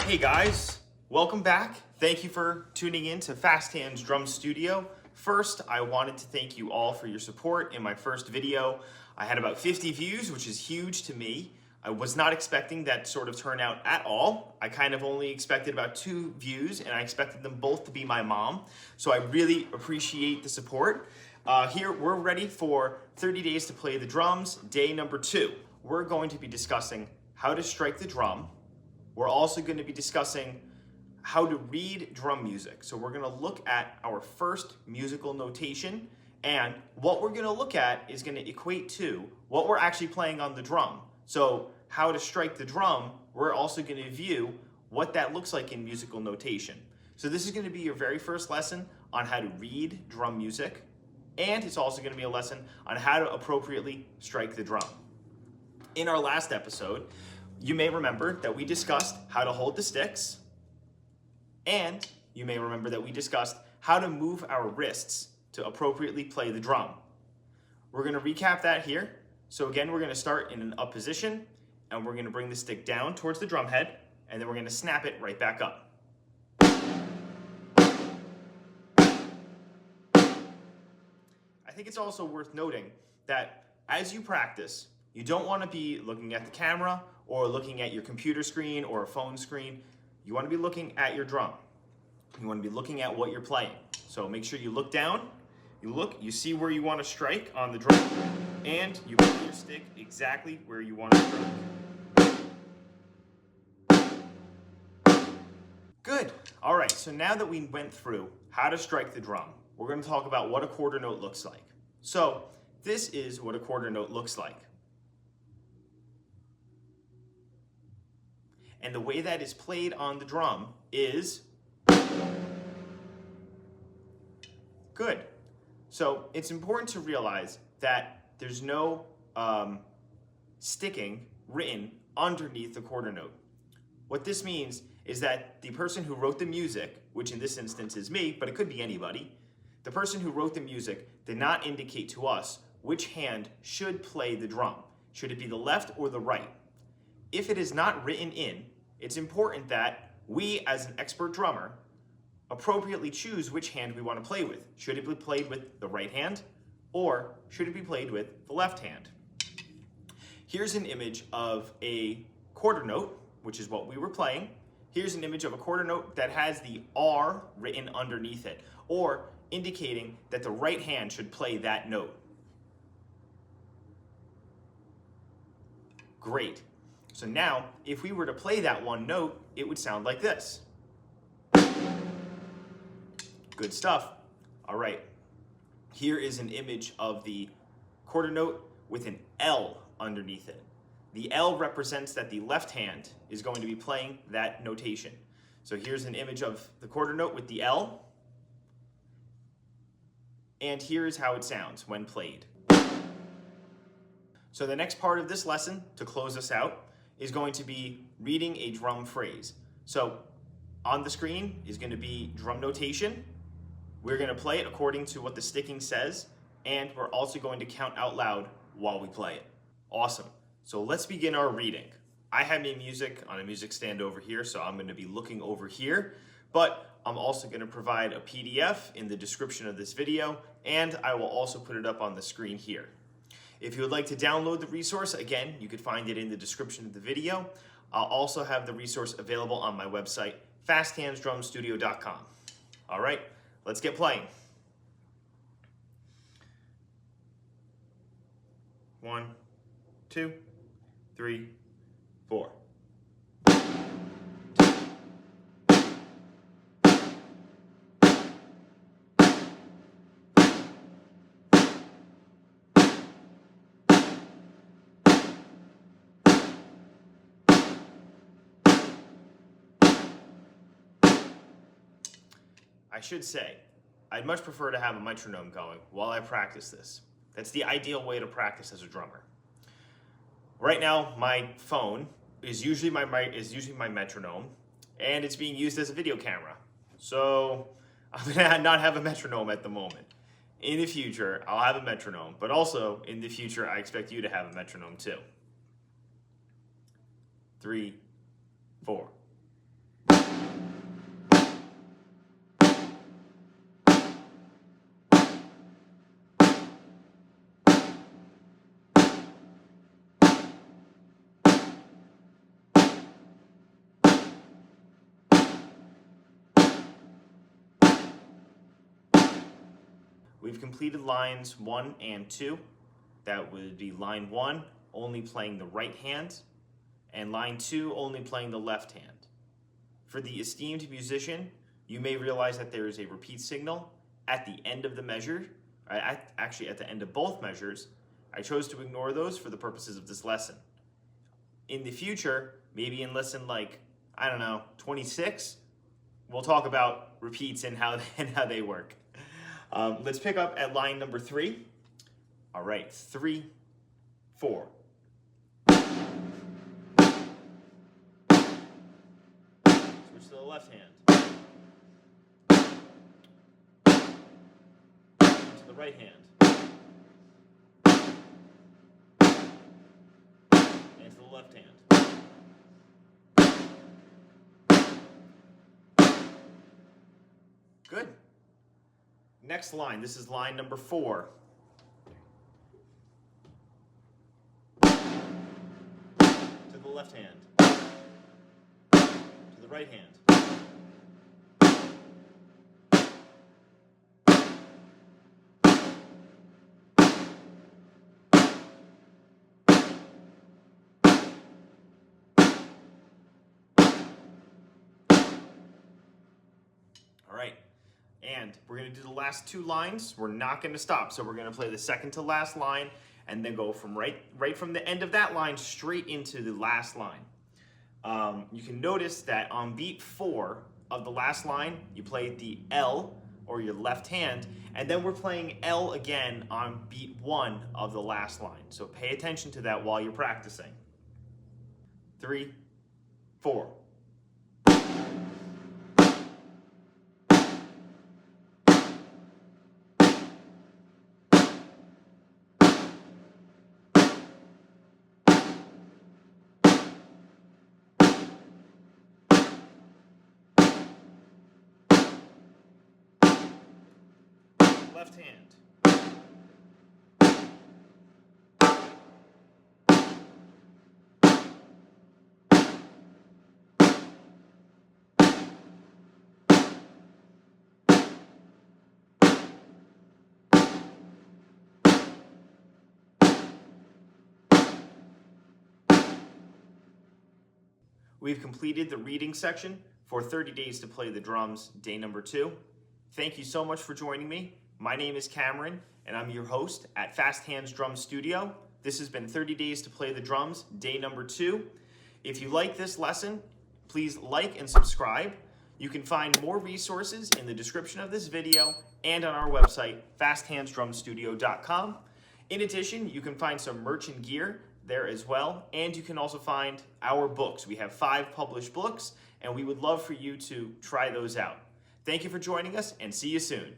Hey guys, welcome back. Thank you for tuning in to Fast Hands Drum Studio. First, I wanted to thank you all for your support in my first video. I had about 50 views, which is huge to me. I was not expecting that sort of turnout at all. I kind of only expected about 2 views, and I expected them both to be my mom. So I really appreciate the support. Here, we're ready for 30 days to play the drums, day number 2. We're going to be discussing how to strike the drum. We're also going to be discussing how to read drum music. So we're going to look at our first musical notation, and what we're going to look at is going to equate to what we're actually playing on the drum. So how to strike the drum, we're also going to view what that looks like in musical notation. So this is going to be your very first lesson on how to read drum music, and it's also going to be a lesson on how to appropriately strike the drum. In our last episode, you may remember that we discussed how to hold the sticks, and you may remember that we discussed how to move our wrists to appropriately play the drum. We're going to recap that here. So again, we're going to start in an up position, and we're going to bring the stick down towards the drum head, and then we're going to snap it right back up. I think it's also worth noting that as you practice, you don't want to be looking at the camera or looking at your computer screen or a phone screen. You want to be looking at your drum. You want to be looking at what you're playing. So make sure you look down, you see where you want to strike on the drum, and you put your stick exactly where you want to strike. Good. All right, so now that we went through how to strike the drum, we're going to talk about what a quarter note looks like. So this is what a quarter note looks like. And the way that is played on the drum is good. So it's important to realize that there's no sticking written underneath the quarter note. What this means is that the person who wrote the music, which in this instance is me, but it could be anybody, the person who wrote the music did not indicate to us which hand should play the drum. Should it be the left or the right? If it is not written in, it's important that we, as an expert drummer, appropriately choose which hand we want to play with. Should it be played with the right hand, or should it be played with the left hand? Here's an image of a quarter note, which is what we were playing. Here's an image of a quarter note that has the R written underneath it, or indicating that the right hand should play that note. Great. So now, if we were to play that one note, it would sound like this. Good stuff. All right. Here is an image of the quarter note with an L underneath it. The L represents that the left hand is going to be playing that notation. So here's an image of the quarter note with the L. And here's how it sounds when played. So the next part of this lesson, to close us out, is going to be reading a drum phrase. So on the screen is going to be drum notation. We're going to play it according to what the sticking says, and we're also going to count out loud while we play it. Awesome. So let's begin our reading. I have my music on a music stand over here, so I'm going to be looking over here, but I'm also going to provide a PDF in the description of this video, and I will also put it up on the screen here. If you would like to download the resource, again, you could find it in the description of the video. I'll also have the resource available on my website, fasthandsdrumstudio.com. All right, let's get playing. 1, 2, 3, 4. I should say, I'd much prefer to have a metronome going while I practice this. That's the ideal way to practice as a drummer. Right now, my phone is usually my metronome, and it's being used as a video camera. So I'm gonna not have a metronome at the moment. In the future, I'll have a metronome, but also in the future, I expect you to have a metronome too. 3, 4. we've completed lines 1 and 2. That would be line 1 only playing the right hand, and line 2 only playing the left hand. For the esteemed musician, you may realize that there is a repeat signal at the end of the measure, actually at the end of both measures. I chose to ignore those for the purposes of this lesson. In the future, maybe in lesson 26, we'll talk about repeats and how they work. Let's pick up at line number 3. All right, 3, 4. Switch to the left hand. To the right hand. And to the left hand. Good. Next line, this is line number 4. To the left hand. To the right hand. All right, and we're going to do the last 2 lines. We're not going to stop, so we're going to play the second to last line and then go from right from the end of that line straight into the last line. You can notice that on beat 4 of the last line, you play the L, or your left hand, and then we're playing L again on beat 1 of the last line. So pay attention to that while you're practicing. 3, 4. Left hand. We've completed the reading section for 30 Days to Play the Drums, day number 2. Thank you so much for joining me. My name is Cameron, and I'm your host at Fast Hands Drum Studio. This has been 30 Days to Play the Drums, day number 2. If you like this lesson, please like and subscribe. You can find more resources in the description of this video and on our website, fasthandsdrumstudio.com. In addition, you can find some merch and gear there as well, and you can also find our books. We have 5 published books, and we would love for you to try those out. Thank you for joining us, and see you soon.